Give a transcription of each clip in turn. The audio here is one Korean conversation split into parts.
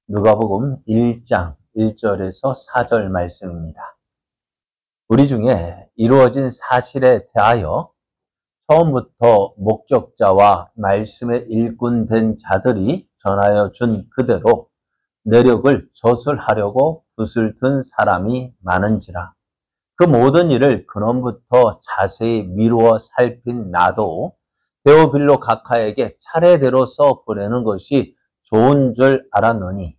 누가복음 1장 1절에서 4절 말씀입니다. 우리 중에 이루어진 사실에 대하여 처음부터 목격자와 말씀의 일꾼 된 자들이 전하여 준 그대로 내력을 저술하려고 붓을 든 사람이 많은지라. 그 모든 일을 근원부터 자세히 미루어 살핀 나도 데오빌로 각하에게 차례대로 써 보내는 것이 좋은 줄 알았노니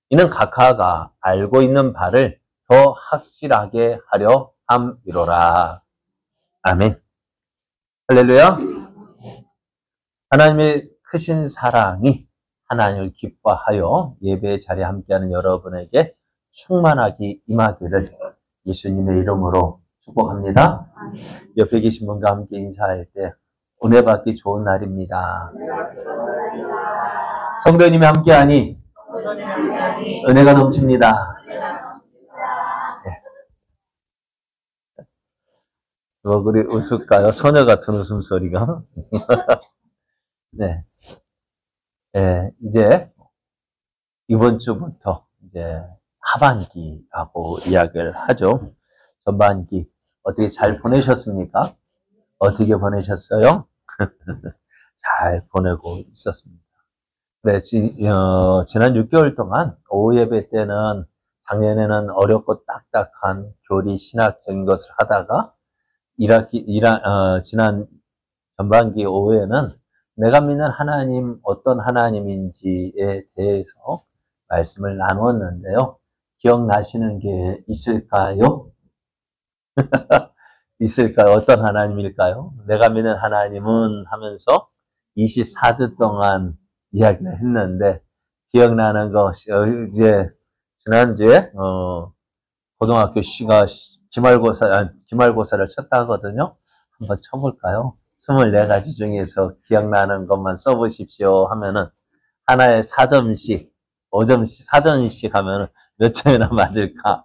이는 각하가 알고 있는 바를 더 확실하게 하려 함이로라. 아멘. 할렐루야. 하나님의 크신 사랑이 하나님을 기뻐하여 예배의 자리에 함께하는 여러분에게 충만하게 임하기를 예수님의 이름으로 축복합니다. 옆에 계신 분과 함께 인사할 때 은혜 받기 좋은 날입니다. 성도님이 함께하니 은혜가 넘칩니다. 네. 뭐 그리 웃을까요? 소녀 같은 웃음소리가. 네. 네, 이제 이번 주부터 이제 하반기라고 이야기를 하죠. 전반기 어떻게 잘 보내셨습니까? 어떻게 보내셨어요? 잘 보내고 있었습니다. 네, 지난 6개월 동안 오후 예배 때는 작년에는 어렵고 딱딱한 교리 신학적인 것을 하다가 지난 전반기 오후에는 내가 믿는 하나님 어떤 하나님인지에 대해서 말씀을 나누었는데요. 기억나시는 게 있을까요? 있을까요? 어떤 하나님일까요? 내가 믿는 하나님은 하면서 24주 동안 이야기를 했는데 기억나는 거 이제 지난주에 고등학교 씨가 기말고사를 쳤다 하거든요. 한번 쳐볼까요? 24가지 중에서 기억나는 것만 써보십시오 하면은 하나에 4점씩 5점씩 4점씩 하면은 몇 점이나 맞을까?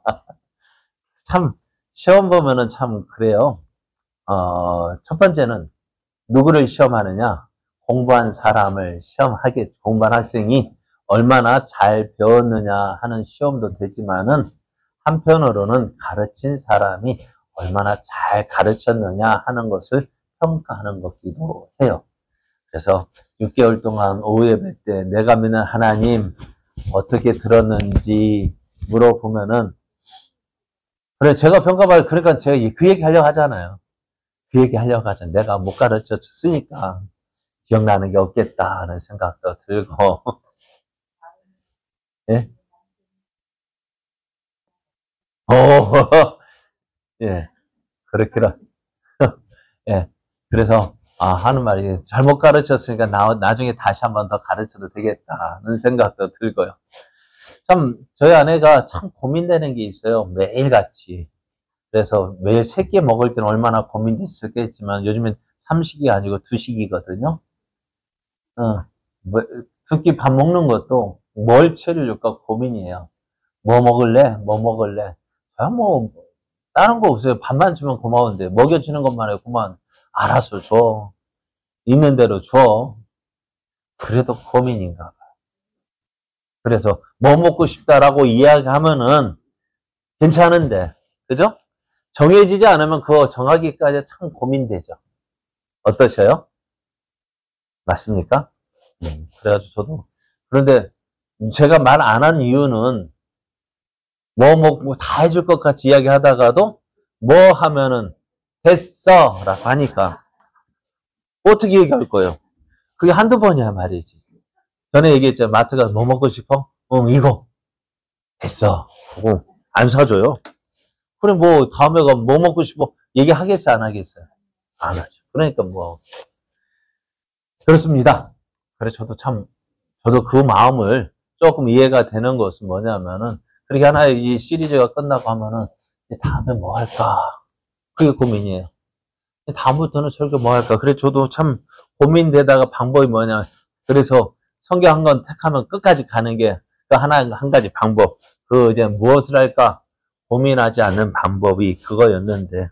참 시험 보면은 참 그래요. 첫 번째는 누구를 시험하느냐? 공부한 사람을 공부한 학생이 얼마나 잘 배웠느냐 하는 시험도 되지만은 한편으로는 가르친 사람이 얼마나 잘 가르쳤느냐 하는 것을 평가하는 것이기도 해요. 그래서 6개월 동안 오후 예배 때 내가 믿는 하나님 어떻게 들었는지 물어보면은 그래 제가 평가받을 그러니까 제가 그 얘기 하려고 하잖아요. 그 얘기 하려고 하잖아요. 내가 못 가르쳐 줬으니까 기억나는 게 없겠다 하는 생각도 들고 예? 예, 그렇구나. 예, 그래서 하는 말이 잘못 가르쳤으니까 나중에 다시 한번 더 가르쳐도 되겠다는 생각도 들고요. 참 저희 아내가 참 고민되는 게 있어요. 매일같이. 그래서 매일 3끼 먹을 때는 얼마나 고민됐었겠지만 요즘엔 3식이 아니고 2식이거든요. 2끼 밥 먹는 것도 뭘 차려줄까 고민이에요. 뭐 먹을래? 뭐 먹을래? 뭐 다른 거 없어요. 밥만 주면 고마운데 먹여주는 것만 해도 고마운. 알아서 줘. 있는 대로 줘. 그래도 고민인가 봐. 그래서 뭐 먹고 싶다라고 이야기하면은 괜찮은데 그죠? 정해지지 않으면 그거 정하기까지 참 고민되죠. 어떠셔요? 맞습니까? 그래가지고 저도 그런데 제가 말 안 한 이유는 뭐 먹고 다 해줄 것 같이 이야기하다가도 뭐 하면은 됐어 라고 하니까 어떻게 얘기할 거예요? 그게 한두 번이야 말이지. 전에 얘기했죠. 마트 가서 뭐 먹고 싶어? 이거 됐어. 안 사줘요. 그래 뭐 다음에 가면 뭐 먹고 싶어? 얘기하겠어요 안 하겠어요? 안 하죠. 그러니까 뭐 그렇습니다. 그래 저도 그 마음을 조금 이해가 되는 것은 뭐냐면은 그렇게 하나의 이 시리즈가 끝나고 하면은 다음에 뭐 할까? 그게 고민이에요. 다음부터는 설교 뭐 할까? 그래 저도 참 고민되다가 방법이 뭐냐. 그래서 성경 한 권 택하면 끝까지 가는 게 그 한 가지 방법. 이제 무엇을 할까? 고민하지 않는 방법이 그거였는데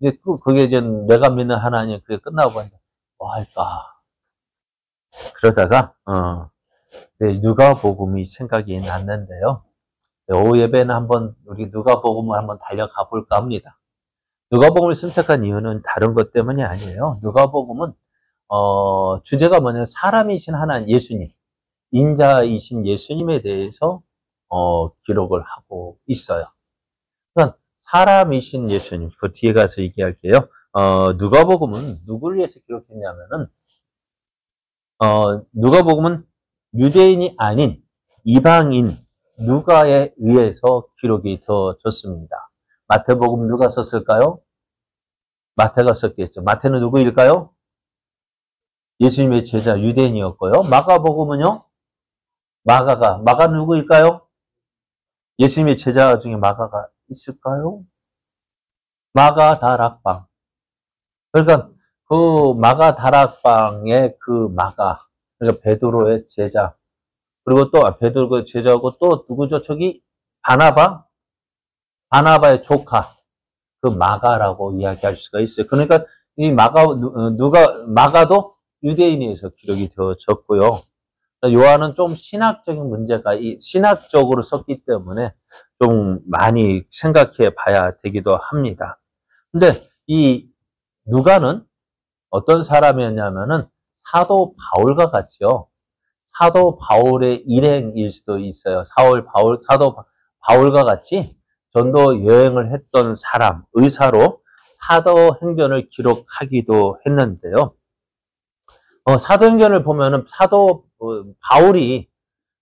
이제 그게 이제 내가 믿는 하나님 그게 끝나고 뭐 할까? 그러다가 네, 누가복음이 생각이 났는데요. 네, 오후 예배는 한번 우리 누가복음을 한번 달려가 볼까 합니다. 누가복음을 선택한 이유는 다른 것 때문이 아니에요. 누가복음은 주제가 뭐냐면 사람이신 하나님 예수님, 인자이신 예수님에 대해서 기록을 하고 있어요. 그러니까 사람이신 예수님, 그 뒤에 가서 얘기할게요. 누가복음은 누구를 위해서 기록했냐면은 누가복음은 유대인이 아닌 이방인 누가에 의해서 기록이 되어졌습니다. 마태복음 누가 썼을까요? 마태가 썼겠죠. 마태는 누구일까요? 예수님의 제자 유대인이었고요. 마가복음은요? 마가는 누구일까요? 예수님의 제자 중에 마가가 있을까요? 마가 다락방. 그러니까 그 마가 다락방의 그 마가, 그러니까 베드로의 제자, 그리고 또 베드로 그 제자고 또 누구죠? 저기 바나바의 조카, 그 마가라고 이야기할 수가 있어요. 그러니까 이 마가도 유대인에서 기록이 되어졌고요. 요한은 좀 신학적인 문제가 신학적으로 썼기 때문에 좀 많이 생각해 봐야 되기도 합니다. 근데 이 누가는 어떤 사람이었냐면은 사도 바울과 같이요. 사도 바울의 일행일 수도 있어요. 사도 바울과 같이 전도 여행을 했던 사람, 의사로 사도행전을 기록하기도 했는데요. 사도행전을 보면은 바울이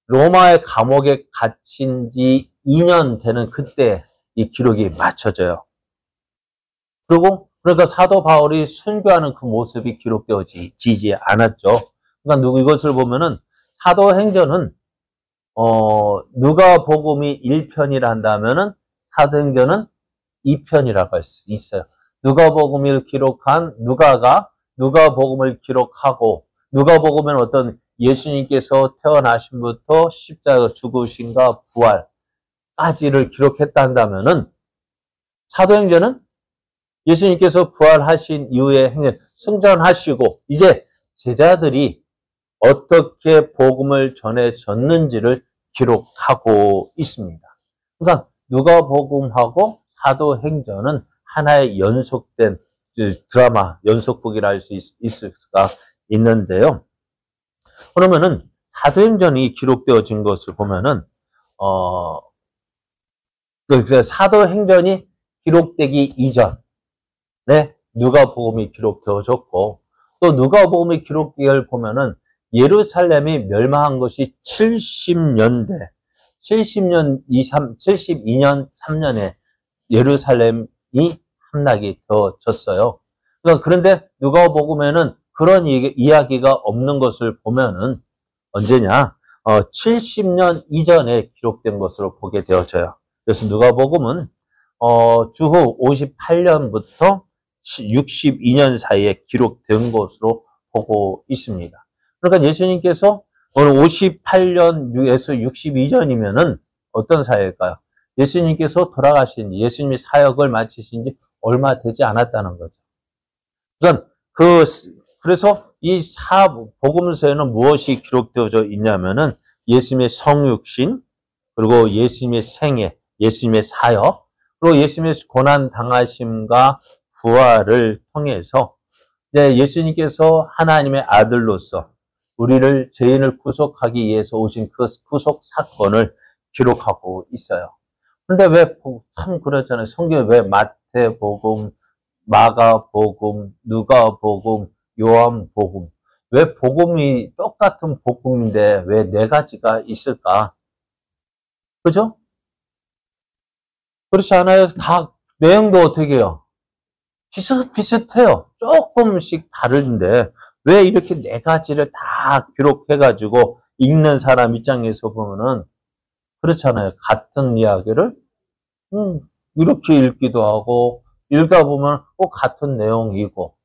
로마의 감옥에 갇힌 지 2년 되는 그때 이 기록이 맞춰져요. 그러니까 사도 바울이 순교하는 그 모습이 기록되어지지 않았죠. 그러니까 이것을 보면은 사도행전은 누가복음이 1편이라 한다면은 사도행전은 2편이라고 할 수 있어요. 누가복음을 기록한 누가가 누가복음을 기록하고 누가복음은 어떤 예수님께서 태어나심부터 십자가 죽으심과 부활까지를 기록했다 한다면은 사도행전은 예수님께서 부활하신 이후에 승천하시고 이제 제자들이 어떻게 복음을 전해졌는지를 기록하고 있습니다. 그러니까 누가복음하고 사도행전은 하나의 연속된 드라마, 연속극이라 할 수 있을 수가 있는데요. 그러면은 사도행전이 기록되어진 것을 보면은 사도행전이 기록되기 이전에 누가복음이 기록되어졌고 또 누가복음의 기록을 보면은 예루살렘이 멸망한 것이 72년 3년에 예루살렘이 함락이 되어졌어요. 그런데 누가복음에는 그런 이야기가 없는 것을 보면은 언제냐? 70년 이전에 기록된 것으로 보게 되어져요. 그래서 누가복음은 주후 58년부터 62년 사이에 기록된 것으로 보고 있습니다. 그러니까 예수님께서 오늘 58년에서 62년이면은 어떤 사이일까요? 예수님께서 예수님이 사역을 마치신 지 얼마 되지 않았다는 거죠. 그러니까 그래서 이 복음서에는 무엇이 기록되어져 있냐면은 예수님의 성육신, 그리고 예수님의 생애, 예수님의 사역, 그리고 예수님의 고난 당하심과 부활을 통해서 이제 예수님께서 하나님의 아들로서 우리를 죄인을 구속하기 위해서 오신 그 구속 사건을 기록하고 있어요. 그런데 참 그렇잖아요. 성경에 왜 마태복음, 마가복음, 누가복음, 요한복음, 왜 복음이 똑같은 복음인데 왜 4가지가 있을까? 그죠? 그렇지 않아요? 다 내용도 어떻게 해요? 비슷해요. 조금씩 다른데 왜 이렇게 4가지를 다 기록해가지고 읽는 사람 입장에서 보면은 그렇잖아요. 같은 이야기를 이렇게 읽기도 하고 읽어보면 같은 내용이고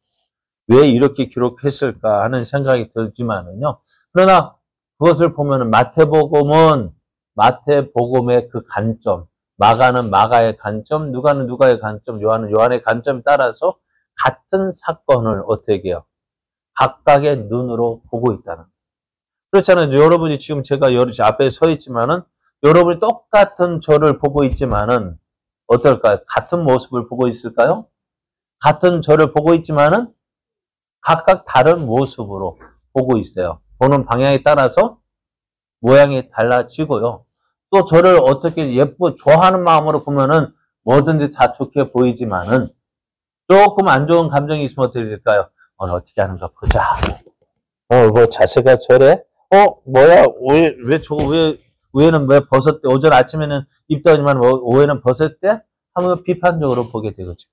왜 이렇게 기록했을까 하는 생각이 들지만은요. 그러나 그것을 보면은 마태복음은 마태복음의 그 관점, 마가는 마가의 관점, 누가는 누가의 관점, 요한은 요한의 관점에 따라서 같은 사건을 어떻게 해요? 각각의 눈으로 보고 있다는 거예요. 그렇잖아요. 여러분이 지금 제가 앞에 서 있지만은 여러분이 똑같은 저를 보고 있지만은 어떨까요? 같은 모습을 보고 있을까요? 같은 저를 보고 있지만은 각각 다른 모습으로 보고 있어요. 보는 방향에 따라서 모양이 달라지고요. 또 저를 어떻게 좋아하는 마음으로 보면은 뭐든지 다 좋게 보이지만은 조금 안 좋은 감정이 있으면 어떻게 될까요? 오늘 어떻게 하는가 보자. 뭐 자세가 저래? 뭐야? 위에는 왜 벗었대? 오전 아침에는 입더니만 오후에는 벗었대? 하면 비판적으로 보게 되거든요.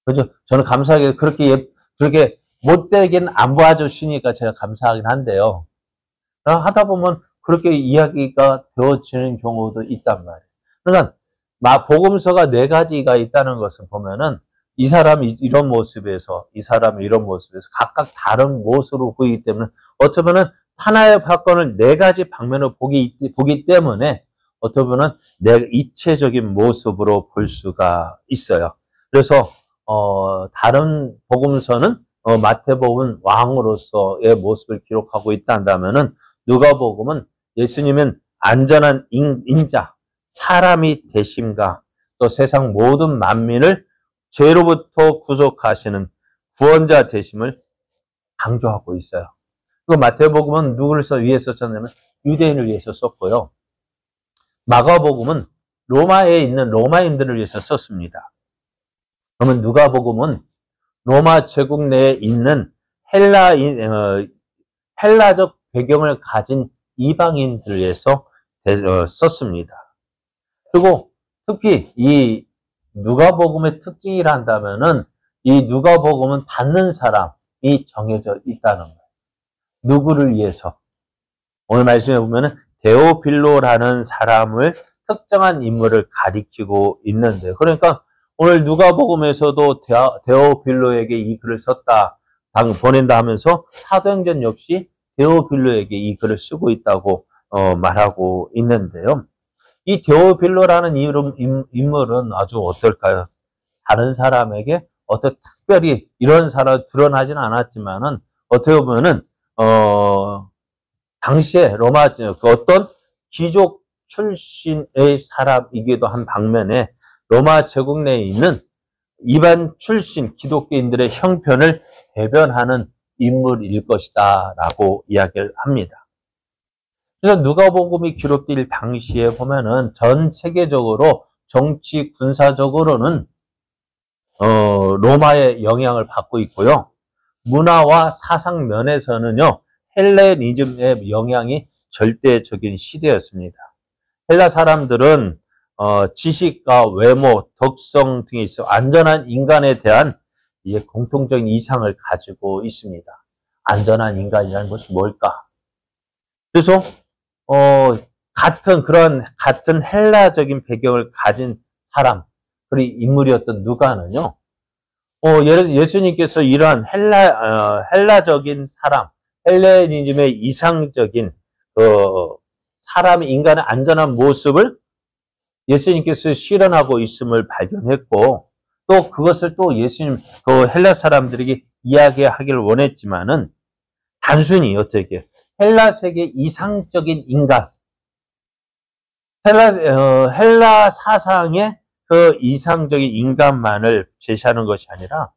그죠? 저는 감사하게 그렇게 못되긴 안 봐주시니까 제가 감사하긴 한데요. 하다 보면 그렇게 이야기가 되어지는 경우도 있단 말이에요. 그러니까 복음서가 4가지가 있다는 것을 보면은 이 사람이 이런 모습에서 이 사람이 이런 모습에서 각각 다른 모습으로 보이기 때문에 어떻게 보면 하나의 사건을 4가지 방면으로 보기 때문에 어떻게 보면 내 입체적인 모습으로 볼 수가 있어요. 그래서 다른 복음서는 마태복음 왕으로서의 모습을 기록하고 있다면은 누가복음은 예수님은 안전한 인자, 사람이 되심과 또 세상 모든 만민을 죄로부터 구속하시는 구원자 되심을 강조하고 있어요. 그 마태복음은 누구를 위해 썼냐면 유대인을 위해서 썼고요. 마가복음은 로마에 있는 로마인들을 위해서 썼습니다. 그러면 누가복음은 로마 제국 내에 있는 헬라적 배경을 가진 이방인들을 위해서 썼습니다. 그리고 특히 이 누가복음의 특징이란다면은 이 누가복음은 받는 사람이 정해져 있다는 거예요. 누구를 위해서? 오늘 말씀해 보면은 데오빌로라는 사람을 특정한 인물을 가리키고 있는데요. 그러니까 오늘 누가복음에서도 데오빌로에게 이 글을 썼다, 보낸다 하면서 사도행전 역시 데오빌로에게 이 글을 쓰고 있다고 말하고 있는데요. 이 데오빌로라는 인물은 아주 어떨까요? 다른 사람에게 특별히 이런 사람 드러나지는 않았지만은 어떻게 보면은 당시에 로마 어떤 귀족 출신의 사람이기도 한 방면에 로마 제국 내에 있는 이반 출신 기독교인들의 형편을 대변하는 인물일 것이다 라고 이야기를 합니다. 그래서 누가복음이 기록될 당시에 보면은 전 세계적으로 정치 군사적으로는 로마의 영향을 받고 있고요. 문화와 사상 면에서는요, 헬레니즘의 영향이 절대적인 시대였습니다. 헬라 사람들은 지식과 외모, 덕성 등에 있어 안전한 인간에 대한 공통적인 이상을 가지고 있습니다. 안전한 인간이라는 것이 뭘까? 그래서 같은 헬라적인 배경을 가진 사람, 그리고 인물이었던 누가는요, 예수님께서 이러한 헬라적인 사람, 헬레니즘의 이상적인 사람이 인간의 안전한 모습을 예수님께서 실현하고 있음을 발견했고, 또 그것을 또 예수님 헬라 사람들에게 이야기하기를 원했지만은 단순히 어떻게 헬라 세계 이상적인 인간, 헬라 사상의 그 이상적인 인간만을 제시하는 것이 아니라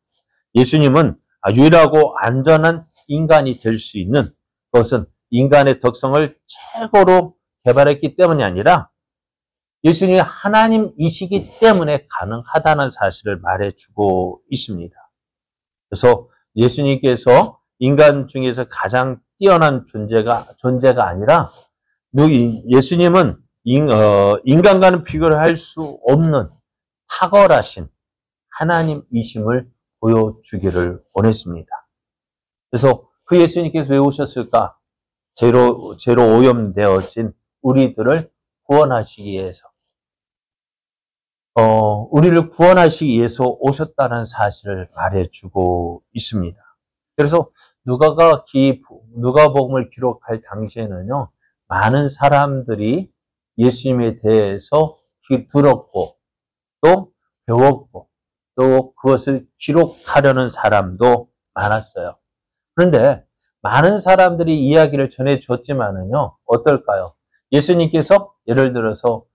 예수님은 유일하고 안전한 인간이 될 수 있는 것은 인간의 덕성을 최고로 개발했기 때문이 아니라 예수님이 하나님이시기 때문에 가능하다는 사실을 말해주고 있습니다. 그래서 예수님께서 인간 중에서 가장 뛰어난 존재가 아니라 예수님은 인간과는 비교를 할 수 없는 탁월하신 하나님이심을 보여주기를 원했습니다. 그래서 그 예수님께서 왜 오셨을까? 죄로 오염되어진 우리들을 구원하시기 위해서 우리를 구원하시기 위해서 오셨다는 사실을 말해주고 있습니다. 그래서 누가복음을 기록할 당시에는요, 많은 사람들이 예수님에 대해서 들었고, 또 배웠고, 또 그것을 기록하려는 사람도 많았어요. 그런데 많은 사람들이 이야기를 전해줬지만은요, 어떨까요? 예수님께서 예를 들어서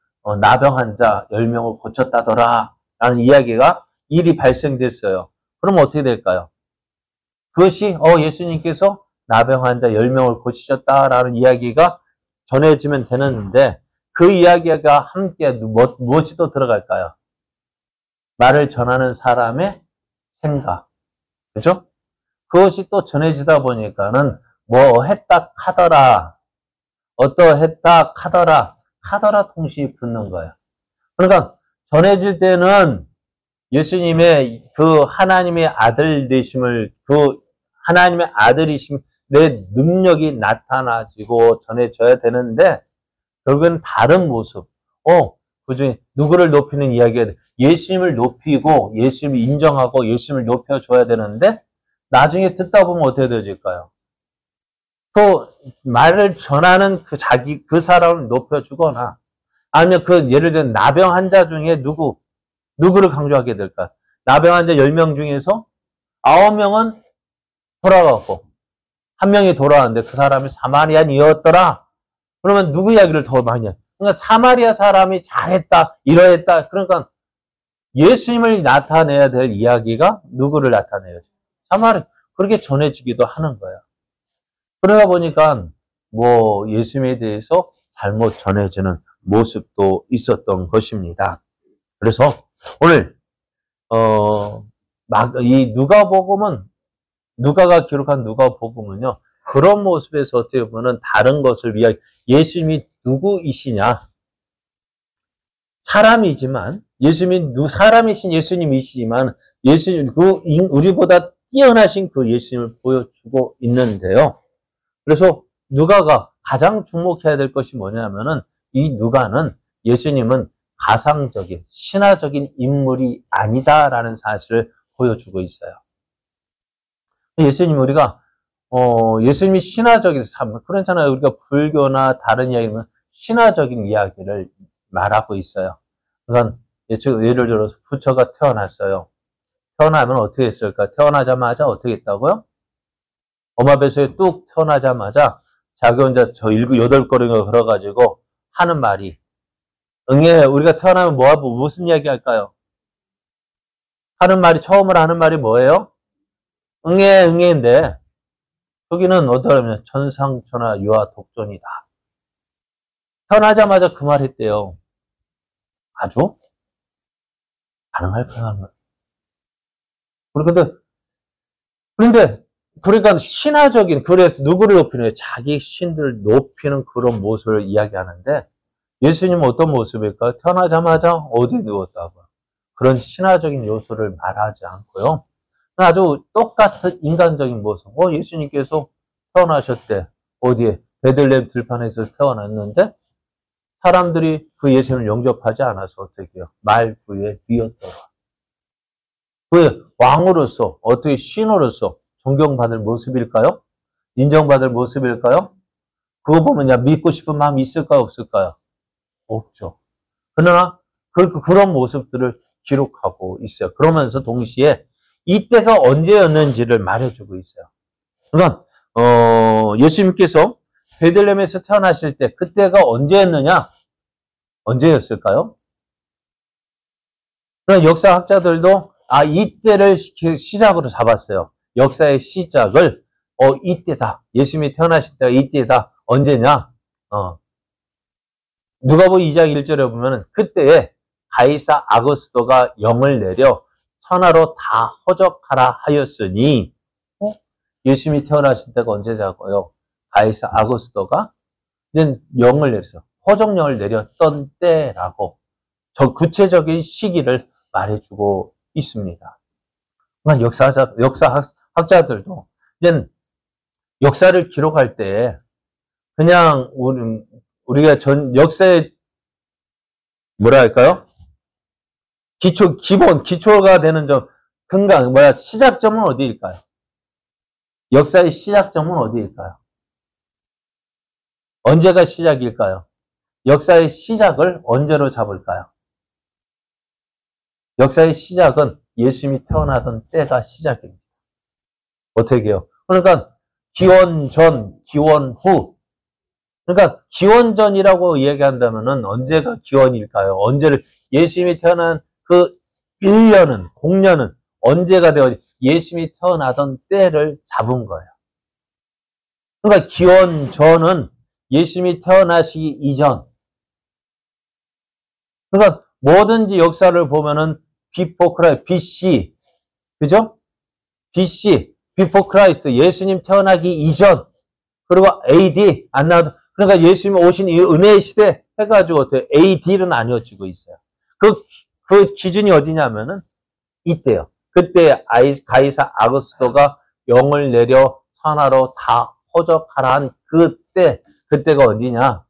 나병 환자 10명을 고쳤다더라 라는 이야기가 일이 발생됐어요. 그럼 어떻게 될까요? 그것이 예수님께서 나병 환자 10명을 고치셨다라는 이야기가 전해지면 되는데 그 이야기가 함께 무엇이 또 들어갈까요? 말을 전하는 사람의 생각. 그죠? 그것이 또 전해지다 보니까는 뭐 했다 카더라, 어떠했다 카더라, 카더라 통시 붙는 거예요. 그러니까 전해질 때는 예수님의 그 하나님의 아들 되심을, 그 하나님의 아들이심, 내 능력이 나타나지고 전해져야 되는데, 결국은 다른 모습, 그 중에 누구를 높이는 이야기가 돼. 예수님을 높이고, 예수님을 인정하고, 예수님을 높여줘야 되는데, 나중에 듣다 보면 어떻게 되어질까요? 그 말을 전하는 그 사람을 높여주거나, 아니면 예를 들어 나병 환자 중에 누구를 강조하게 될까? 나병 환자 10명 중에서 9명은 돌아갔고, 1명이 돌아왔는데 그 사람이 사마리아인이었더라. 그러면 누구 이야기를 더 많이 해? 그러니까 사마리아 사람이 잘했다, 이러했다. 그러니까 예수님을 나타내야 될 이야기가 누구를 나타내야지? 사마리아. 그렇게 전해지기도 하는 거야. 그러다 보니까 예수님에 대해서 잘못 전해지는 모습도 있었던 것입니다. 그래서 오늘 이 누가가 기록한 누가복음은요, 그런 모습에서 어떻게 보면 다른 것을 위하여 예수님이 누구이시냐? 사람이지만 사람이신 예수님이시지만 우리보다 뛰어나신 그 예수님을 보여주고 있는데요. 그래서 누가가 가장 주목해야 될 것이 뭐냐면은 이 누가는 예수님은 가상적인 신화적인 인물이 아니다라는 사실을 보여주고 있어요. 예수님이 신화적인 삶, 그렇잖아요. 우리가 불교나 다른 이야기는 신화적인 이야기를 말하고 있어요. 그러니까 예를 들어서 부처가 태어났어요. 태어나면 어떻게 했을까? 태어나자마자 어떻게 했다고요? 엄마 뱃속에 뚝 태어나자마자 자기 혼자 8걸음을 걸어가지고 하는 말이, 우리가 태어나면 무슨 이야기 할까요? 처음으로 하는 말이 뭐예요? 응애인데, 여기는 어떠하면 천상천하 유아 독존이다. 태어나자마자 그 말 했대요. 아주? 가능할까요? 그러니까 신화적인, 그래서 누구를 높이는 거예요? 자기 신들을 높이는 그런 모습을 이야기하는데, 예수님은 어떤 모습일까요? 태어나자마자 어디 누웠다고요? 그런 신화적인 요소를 말하지 않고요. 아주 똑같은 인간적인 모습. 예수님께서 태어나셨대. 어디에? 베들레헴 들판에서 태어났는데 사람들이 그 예수님을 영접하지 않아서 어떻게 해요? 말 위에 비었더라. 그 왕으로서, 어떻게 신으로서 존경받을 모습일까요? 인정받을 모습일까요? 그거 보면 믿고 싶은 마음이 있을까요? 없을까요? 없죠. 그러나 그런 모습들을 기록하고 있어요. 그러면서 동시에 이때가 언제였는지를 말해주고 있어요. 그러니까 예수님께서 베들레헴에서 태어나실 때 그때가 언제였느냐? 언제였을까요? 그러나 역사학자들도 이때를 시작으로 잡았어요. 역사의 시작을 이때다. 예수님이 태어나실 때가 이때다. 언제냐? 누가복음 2장 1절에 보면은 그때에 가이사 아구스토가 영을 내려 천하로 다 허적하라 하였으니, 예수님이 태어나신 때가 언제자고요? 가이사 아구스토가 영을 내렸어요. 허정령을 내렸던 때라고 저 구체적인 시기를 말해주고 있습니다. 역사학자들도 역사를 기록할 때 그냥 우리가 역사의 기초가 되는 시작점은 어디일까요? 역사의 시작점은 어디일까요? 언제가 시작일까요? 역사의 시작을 언제로 잡을까요? 역사의 시작은 예수님이 태어나던 때가 시작입니다. 어떻게 해요? 그러니까 기원 전, 기원 후. 그러니까 기원 전이라고 이야기한다면은 언제가 기원일까요? 언제를 예수님이 태어난 그 1년은, 공년은 언제가 되어 예수님이 태어나던 때를 잡은 거예요. 그러니까 기원 전은 예수님이 태어나시기 이전. 그러니까 뭐든지 역사를 보면은 before Christ, BC, 그죠? BC, before Christ, 예수님 태어나기 이전. 그리고 AD, 안 나와도, 그러니까 예수님 오신 이 은혜의 시대 해가지고 어때요? AD로 나뉘어지고 있어요. 그 기준이 어디냐면은 이때요. 그때 가이사 아구스토가 영을 내려 천하로 다 호적하라 한 그때가 어디냐?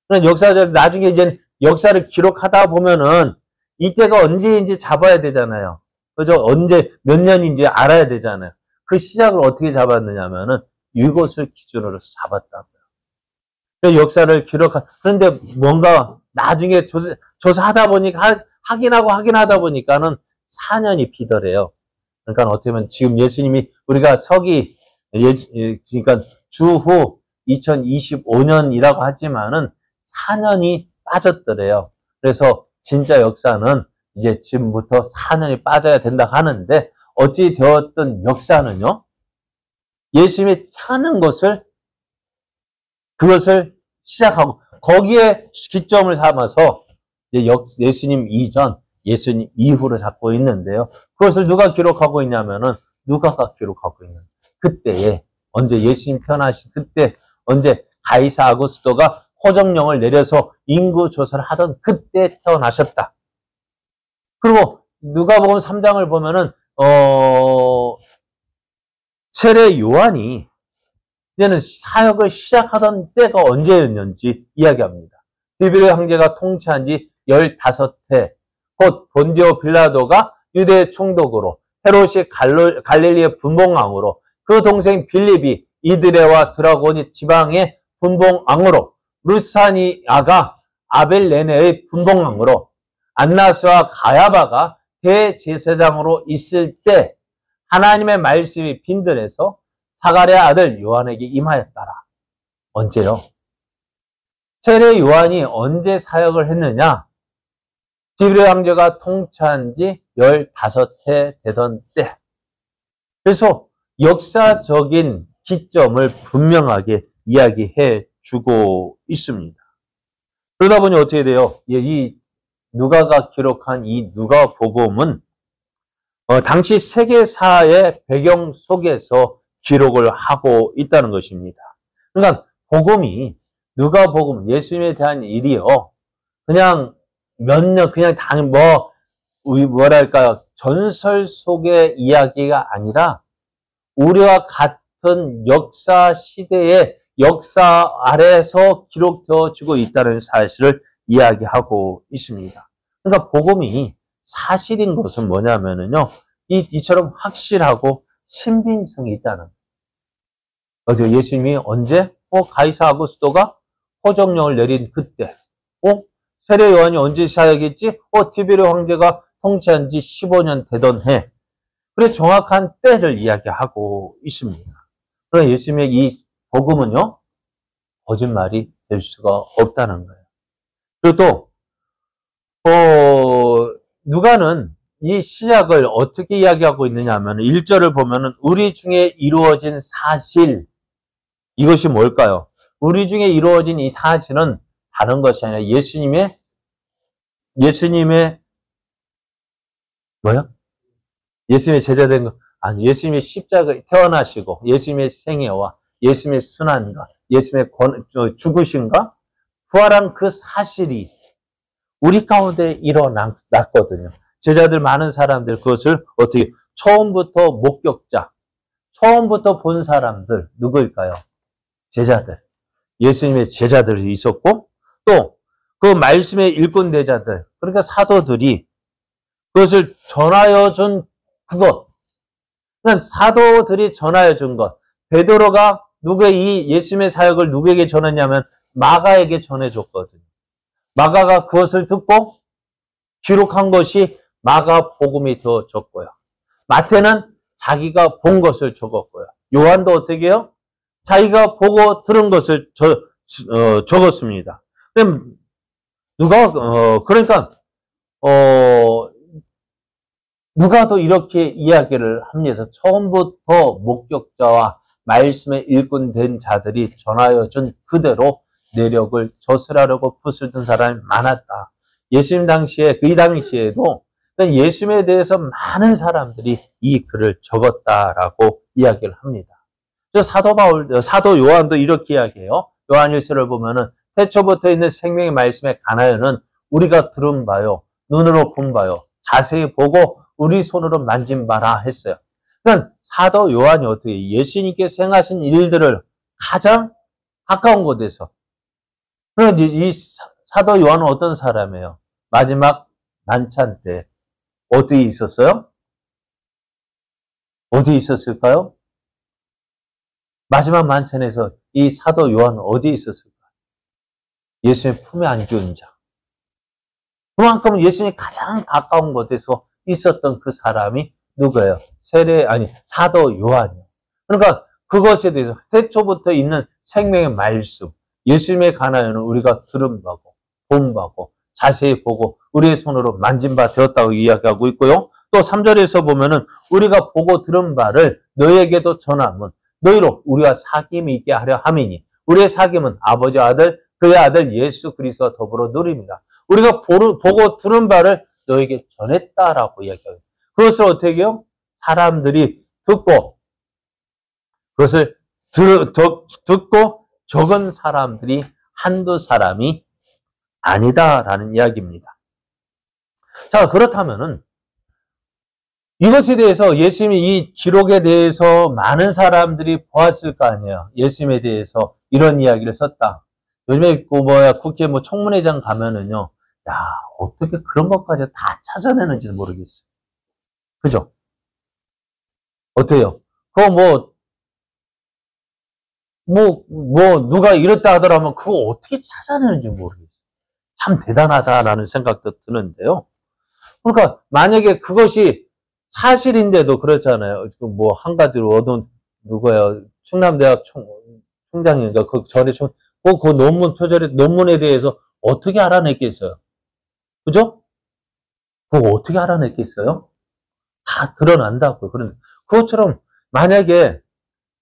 그러니까 역사적, 나중에 이제 역사를 기록하다 보면은 이때가 언제인지 잡아야 되잖아요. 그죠? 언제, 몇 년인지 알아야 되잖아요. 그 시작을 어떻게 잡았느냐면은 이것을 기준으로 잡았다고요. 역사를 그런데 뭔가 나중에 조사하다 보니까, 확인하다 보니까는 4년이 비더래요. 그러니까 어떻게 보면 지금 예수님이 우리가 그러니까 주후 2025년이라고 하지만은 4년이 빠졌더래요. 그래서 진짜 역사는 이제 지금부터 4년이 빠져야 된다 하는데 어찌 되었던 역사는요. 예수님이 태어난 그것을 시작하고 거기에 기점을 삼아서 이제 예수님 이전, 예수님 이후를 잡고 있는데요. 그것을 누가 기록하고 있냐면은 누가가 기록하고 있는 그때에 언제 예수님 태어나신 그때 언제 가이사 아구스토가 호정령을 내려서 인구 조사를 하던 그때 태어나셨다. 그리고 누가복음 3장을 보면은 세례 요한이 이제는 사역을 시작하던 때가 언제였는지 이야기합니다. 디베르 황제가 통치한 지 15해, 곧 본디오 빌라도가 유대 총독으로, 헤롯이 갈릴리의 분봉왕으로, 그 동생 빌립이 이드레와 드라고니 지방의 분봉왕으로, 루사니아가 아벨레네의 분봉왕으로, 안나스와 가야바가 대제사장으로 있을 때 하나님의 말씀이 빈들에서 사가랴 아들 요한에게 임하였더라. 언제요? 세례 요한이 언제 사역을 했느냐? 디베르 황제가 통치한 지 15해 되던 때. 그래서 역사적인 기점을 분명하게 이야기해 주고 있습니다. 그러다 보니 어떻게 돼요? 이 누가가 기록한 이 누가복음은 당시 세계사의 배경 속에서 기록을 하고 있다는 것입니다. 그러니까 복음이 누가복음 예수님에 대한 일이요. 그냥 몇 년 그냥 뭐랄까요? 전설 속의 이야기가 아니라 우리와 같은 역사 시대의 역사 아래서 기록되어지고 있다는 사실을 이야기하고 있습니다. 그러니까 복음이 사실인 것은 뭐냐면은요. 이처럼 확실하고 신빙성이 있다는 거예요. 예수님이 언제? 가이사 아구스토가 호정령을 내린 그때. 세례 요한이 언제 사역했지? 티베르 황제가 통치한 지 15년 되던 해. 그래서 정확한 때를 이야기하고 있습니다. 그래서 예수님의 이 복음은요, 거짓말이 될 수가 없다는 거예요. 그리고 또, 누가는 이 시작을 어떻게 이야기하고 있느냐 하면 1절을 보면은 우리 중에 이루어진 사실, 이것이 뭘까요? 우리 중에 이루어진 이 사실은 다른 것이 아니라 예수님의 뭐요? 예수님의 제자된 거 아니 예수님의 십자가 태어나시고 예수님의 생애와 예수님의 순환과 예수님의 죽으심과 부활한 그 사실이 우리 가운데 일어났거든요. 제자들 많은 사람들 그것을 어떻게 처음부터 목격자, 처음부터 본 사람들 누구일까요? 제자들. 예수님의 제자들이 있었고 또 그 말씀의 일꾼대자들 그러니까 사도들이 그것을 전하여 준 그것. 그러니까 사도들이 전하여 준 것. 베드로가 이 예수님의 사역을 누구에게 전했냐면 마가에게 전해줬거든요. 마가가 그것을 듣고 기록한 것이 마가복음이 되어졌고요. 마태는 자기가 본 것을 적었고요. 요한도 어떻게 해요? 자기가 보고 들은 것을 적었습니다. 그러니까 누가도 이렇게 이야기를 합니다. 처음부터 목격자와 말씀에 일꾼된 자들이 전하여 준 그대로 내력을 저술하려고 붓을 든 사람이 많았다. 예수님 당시에, 이 당시에도 예수님에 대해서 많은 사람들이 이 글을 적었다라고 이야기를 합니다. 사도 요한도 이렇게 이야기해요. 요한일서를 보면은 태초부터 있는 생명의 말씀에 관하여는 우리가 들은 바요, 눈으로 본 바요, 자세히 보고 우리 손으로 만진 바라 했어요. 그러니까 사도 요한이 어떻게 예수님께서 행하신 일들을 가장 가까운 곳에서, 그런데 이 사도 요한은 어떤 사람이에요? 마지막 만찬 때 어디 있었어요? 어디 있었을까요? 마지막 만찬에서 이 사도 요한은 어디 있었을까요? 예수님 품에 안기운 자. 그만큼 예수님이 가장 가까운 곳에서 있었던 그 사람이 누구예요? 사도 요한이에요. 그러니까 그것에 대해서 태초부터 있는 생명의 말씀, 예수님에 관하여는 우리가 들은 바고, 본 바고, 자세히 보고 우리의 손으로 만진 바 되었다고 이야기하고 있고요. 또 3절에서 보면은 우리가 보고 들은 바를 너희에게도 전함은 너희로 우리와 사귐이 있게 하려 함이니 우리의 사귐은 아버지 아들 그의 아들 예수 그리스도와 더불어 누립니다. 우리가 보고 들은 바를 너에게 전했다라고 이야기해요. 그것을 어떻게 해요? 사람들이 듣고 그것을 듣고 적은 사람들이 한두 사람이 아니다라는 이야기입니다. 자, 그렇다면은 이것에 대해서 예수님이 이 기록에 대해서 많은 사람들이 보았을 거 아니에요. 예수님에 대해서 이런 이야기를 썼다. 요즘에 국회 청문회장 가면은요, 야, 어떻게 그런 것까지 다 찾아내는지 모르겠어요. 그죠? 어때요? 그거 누가 이랬다 하더라면 그거 어떻게 찾아내는지 모르겠어요. 참 대단하다라는 생각도 드는데요. 그러니까 만약에 그것이 사실인데도 그렇잖아요. 한 가지로 얻은 누구예요? 충남대학 총장인가? 그 전에 그 논문에 대해서 어떻게 알아냈겠어요? 그죠? 그거 어떻게 알아냈겠어요? 다 드러난다고요. 그런데 그것처럼 만약에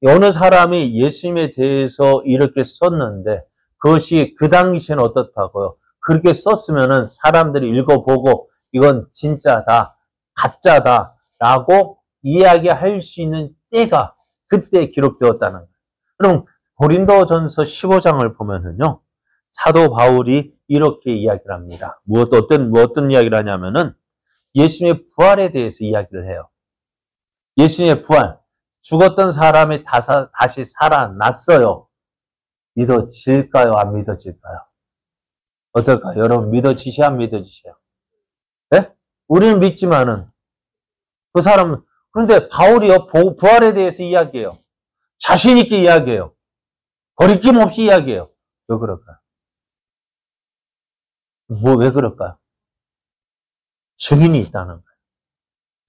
어느 사람이 예수님에 대해서 이렇게 썼는데 그것이 그 당시에는 어떻다고요? 그렇게 썼으면은 사람들이 읽어보고 이건 진짜다, 가짜다 라고 이야기할 수 있는 때가 그때 기록되었다는 거예요. 그럼 고린도전서 15장을 보면은요, 사도 바울이 이렇게 이야기를 합니다. 어떤 이야기를 하냐면은 예수님의 부활에 대해서 이야기를 해요. 예수님의 부활, 죽었던 사람이 다시 살아났어요. 믿어질까요? 안 믿어질까요? 어떨까요? 여러분 믿어지셔야 안 믿어지셔야? 네? 우리는 믿지만은 그 사람은, 그런데 바울이요, 부활에 대해서 이야기해요. 자신 있게 이야기해요. 거리낌 없이 이야기해요. 왜 그럴까요? 왜 그럴까요? 증인이 있다는 거예요.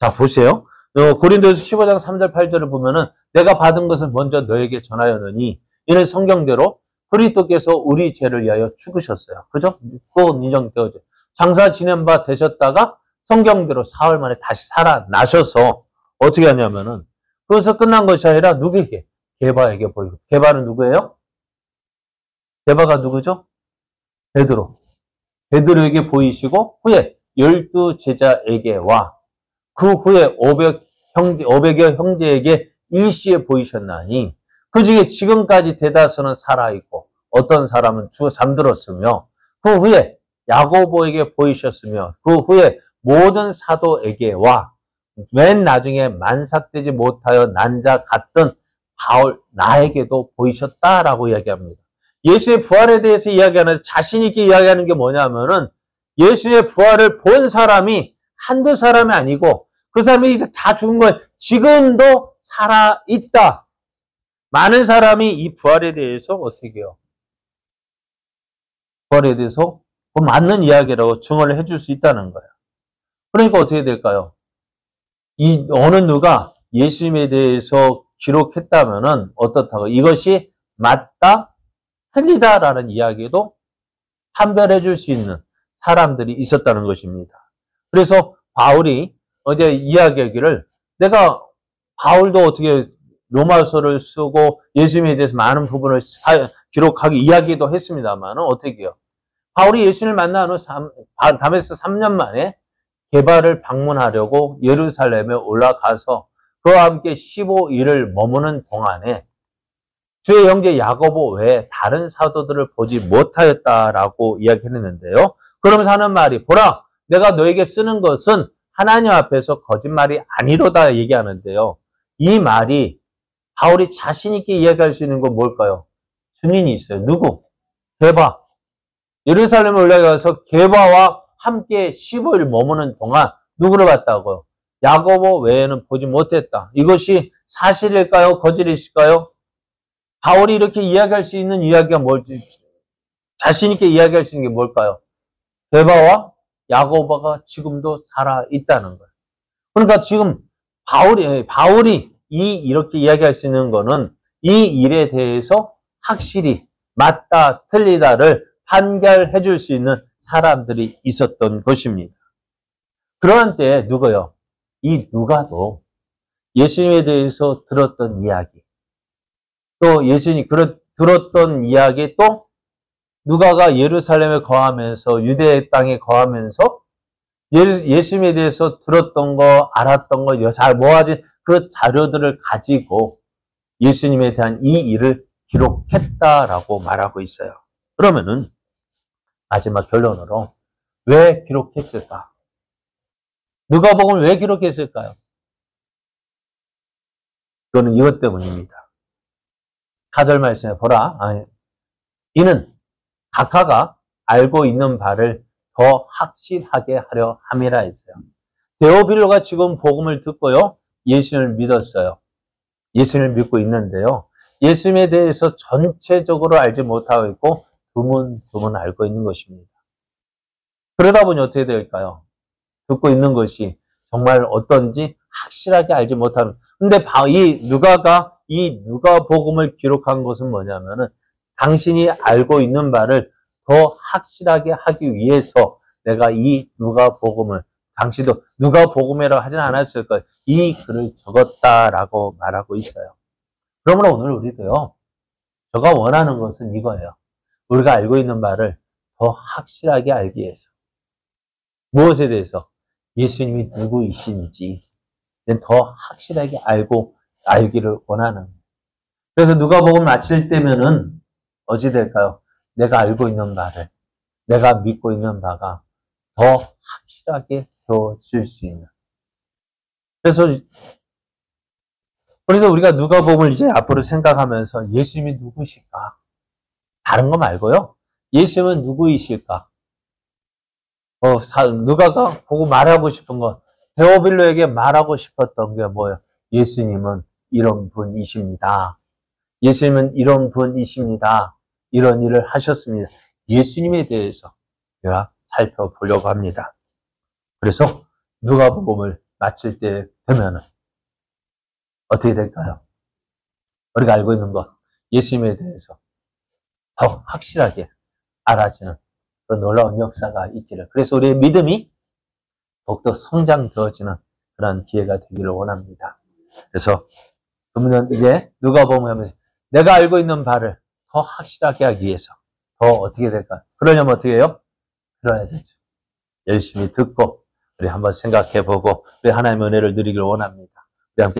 자, 보세요. 고린도서 15장 3절 8절을 보면은 내가 받은 것을 먼저 너에게 전하였느니 이는 성경대로 그리스도께서 우리 죄를 위하여 죽으셨어요. 그죠? 그건 인정되어져. 장사 지낸 바 되셨다가 성경대로 사흘 만에 다시 살아나셔서 어떻게 하냐면은 그것서 끝난 것이 아니라 누구에게? 게바에게 보이고. 게바는 누구예요? 게바가 누구죠? 베드로. 베드로에게 보이시고 후에 12 제자에게와 그 후에 500여 형제에게 일시에 보이셨나니 그 중에 지금까지 대다수는 살아있고 어떤 사람은 잠들었으며 그 후에 야고보에게 보이셨으며 그 후에 모든 사도에게와 맨 나중에 만삭되지 못하여 난 자 같던 바울 나에게도 보이셨다라고 이야기합니다. 예수의 부활에 대해서 이야기하면서 자신 있게 이야기하는 게 뭐냐면은 예수의 부활을 본 사람이 한두 사람이 아니고 그 사람이 다 죽은 거예요. 지금도 살아있다. 많은 사람이 이 부활에 대해서 어떻게 해요? 부활에 대해서 맞는 이야기라고 증언을 해줄 수 있다는 거예요. 그러니까 어떻게 될까요? 어느 누가 예수님에 대해서 기록했다면은 어떻다고? 이것이 맞다, 틀리다라는 이야기도 판별해 줄 수 있는 사람들이 있었다는 것입니다. 그래서 바울이 어제 이야기하기를 내가 바울도 어떻게 로마서를 쓰고 예수님에 대해서 많은 부분을 기록하기 이야기도 했습니다만 어떻게 해요? 바울이 예수님을 만난 후 담에서 3년 만에 게바를 방문하려고 예루살렘에 올라가서 그와 함께 15일을 머무는 동안에 주의 형제 야고보 외에 다른 사도들을 보지 못하였다라고 이야기했는데요. 그러면서 하는 말이 보라 내가 너에게 쓰는 것은 하나님 앞에서 거짓말이 아니로다 얘기하는데요. 이 말이 바울이 자신 있게 이야기할 수 있는 건 뭘까요? 증인이 있어요. 누구? 게바. 예루살렘에 올라가서 게바와 함께 15일 머무는 동안 누구를 봤다고요? 야고보 외에는 보지 못했다. 이것이 사실일까요? 거짓일까요? 바울이 이렇게 이야기할 수 있는 이야기가 뭘지 자신 있게 이야기할 수 있는 게 뭘까요? 게바와 야고보가 지금도 살아 있다는 거예요. 그러니까 지금 바울이 이렇게 이야기할 수 있는 거는 이 일에 대해서 확실히 맞다, 틀리다를 판결해 줄 수 있는 사람들이 있었던 것입니다. 그러한 때에 누가요? 이 누가도 예수님에 대해서 들었던 이야기, 또 예수님이 들었던 이야기, 또 누가가 예루살렘에 거하면서 유대 땅에 거하면서 예수님에 대해서 들었던 거, 알았던 거, 잘 모아진 그 자료들을 가지고 예수님에 대한 이 일을 기록했다라고 말하고 있어요. 그러면은 마지막 결론으로 왜 기록했을까? 누가복음을 왜 기록했을까요? 그거는 이것 때문입니다. 4절 말씀에 보라. 이는 각하가 알고 있는 바를 더 확실하게 하려 함이라 했어요. 데오빌로가 지금 복음을 듣고요. 예수님을 믿었어요. 예수님을 믿고 있는데요. 예수님에 대해서 전체적으로 알지 못하고 있고 드문드문 알고 있는 것입니다. 그러다 보니 어떻게 될까요? 듣고 있는 것이 정말 어떤지 확실하게 알지 못하는. 근데 이 누가복음을 기록한 것은 뭐냐면은 당신이 알고 있는 바를 더 확실하게 하기 위해서 내가 이 누가복음을 당시도 누가복음이라고 하진 않았을 거예요. 이 글을 적었다라고 말하고 있어요. 그러므로 오늘 우리도요. 제가 원하는 것은 이거예요. 우리가 알고 있는 바를 더 확실하게 알기 위해서. 무엇에 대해서? 예수님이 누구이신지 더 확실하게 알기를 원하는. 그래서 누가복음 마칠 때면은 어찌 될까요? 내가 알고 있는 바를, 내가 믿고 있는 바가 더 확실하게 되어질 수 있는. 그래서 우리가 누가복음을 이제 앞으로 생각하면서 예수님이 누구실까? 다른 거 말고요. 예수님은 누구이실까? 누가가 보고 말하고 싶은 건 데오빌로에게 말하고 싶었던 게 뭐예요? 예수님은 이런 분이십니다. 예수님은 이런 분이십니다. 이런 일을 하셨습니다. 예수님에 대해서 우리가 살펴보려고 합니다. 그래서 누가복음을 마칠 때 되면은 어떻게 될까요? 우리가 알고 있는 것, 예수님에 대해서 더 확실하게 알아지는 그 놀라운 역사가 있기를. 그래서 우리의 믿음이 더욱더 성장되어지는 그런 기회가 되기를 원합니다. 그래서 그러면 이제 누가복음에 내가 알고 있는 바를 더 확실하게 하기 위해서 더 어떻게 될까? 그러려면 어떻게 해요? 들어야 되죠. 열심히 듣고 우리 한번 생각해보고 우리 하나님의 은혜를 누리기를 원합니다.